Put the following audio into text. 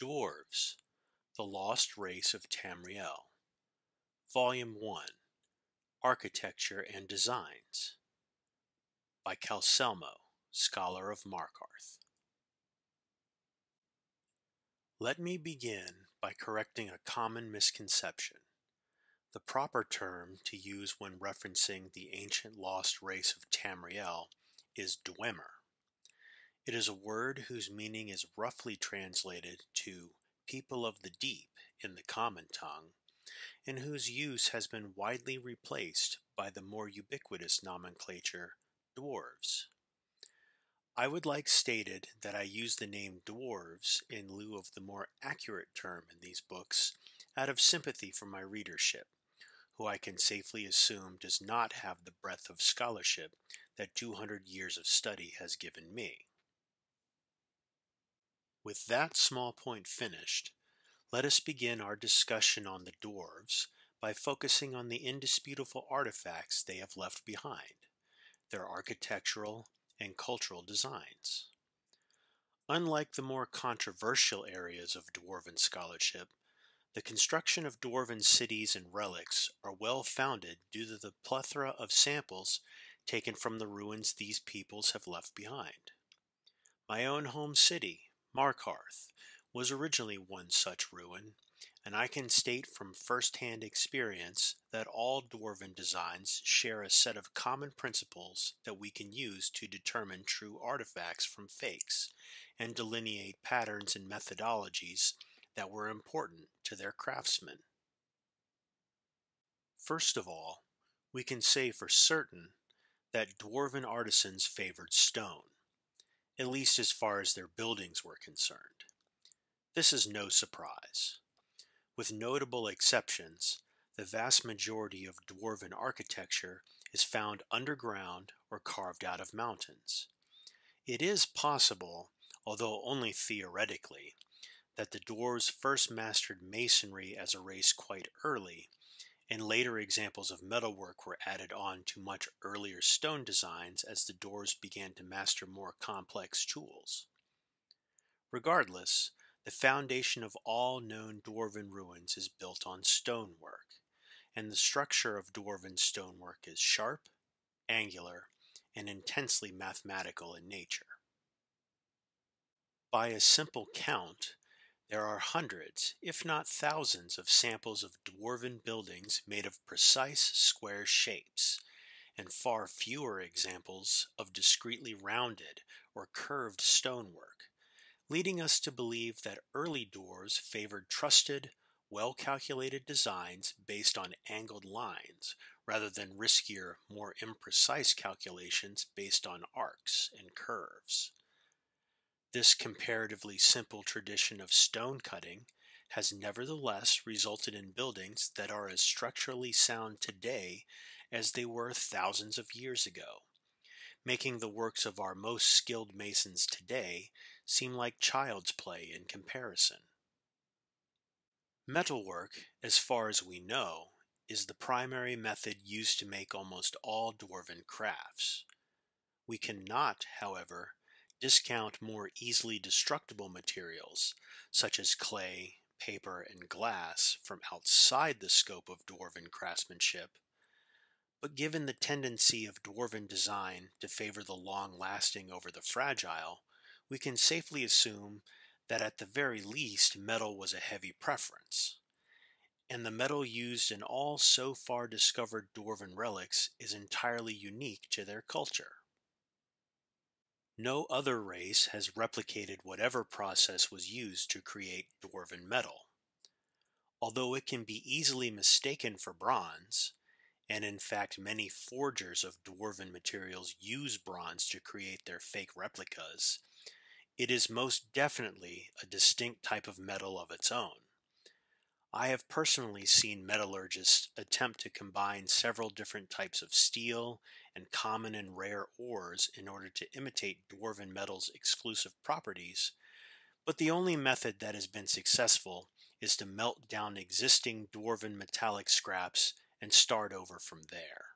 Dwarves, The Lost Race of Tamriel, Volume 1, Architecture and Designs, by Calselmo, Scholar of Markarth. Let me begin by correcting a common misconception. The proper term to use when referencing the ancient lost race of Tamriel is Dwemer. It is a word whose meaning is roughly translated to people of the deep in the common tongue, and whose use has been widely replaced by the more ubiquitous nomenclature dwarves. I would like stated that I use the name dwarves in lieu of the more accurate term in these books out of sympathy for my readership, who I can safely assume does not have the breadth of scholarship that 200 years of study has given me. With that small point finished, let us begin our discussion on the dwarves by focusing on the indisputable artifacts they have left behind, their architectural and cultural designs. Unlike the more controversial areas of dwarven scholarship, the construction of dwarven cities and relics are well founded due to the plethora of samples taken from the ruins these peoples have left behind. My own home city, Markarth, was originally one such ruin, and I can state from first-hand experience that all dwarven designs share a set of common principles that we can use to determine true artifacts from fakes and delineate patterns and methodologies that were important to their craftsmen. First of all, we can say for certain that dwarven artisans favored stone, at least as far as their buildings were concerned. This is no surprise. With notable exceptions, the vast majority of dwarven architecture is found underground or carved out of mountains. It is possible, although only theoretically, that the dwarves first mastered masonry as a race quite early, and later examples of metalwork were added on to much earlier stone designs as the dwarves began to master more complex tools. Regardless, the foundation of all known dwarven ruins is built on stonework, and the structure of dwarven stonework is sharp, angular, and intensely mathematical in nature. By a simple count, there are hundreds, if not thousands, of samples of dwarven buildings made of precise square shapes, and far fewer examples of discretely rounded or curved stonework, leading us to believe that early dwarves favored trusted, well-calculated designs based on angled lines, rather than riskier, more imprecise calculations based on arcs and curves. This comparatively simple tradition of stone cutting has nevertheless resulted in buildings that are as structurally sound today as they were thousands of years ago, making the works of our most skilled masons today seem like child's play in comparison. Metalwork, as far as we know, is the primary method used to make almost all dwarven crafts. We cannot, however, discount more easily destructible materials, such as clay, paper, and glass, from outside the scope of dwarven craftsmanship. But given the tendency of dwarven design to favor the long-lasting over the fragile, we can safely assume that at the very least metal was a heavy preference. And the metal used in all so far discovered dwarven relics is entirely unique to their culture. No other race has replicated whatever process was used to create dwarven metal. Although it can be easily mistaken for bronze, and in fact many forgers of dwarven materials use bronze to create their fake replicas, it is most definitely a distinct type of metal of its own. I have personally seen metallurgists attempt to combine several different types of steel and common and rare ores in order to imitate dwarven metal's exclusive properties, but the only method that has been successful is to melt down existing dwarven metallic scraps and start over from there.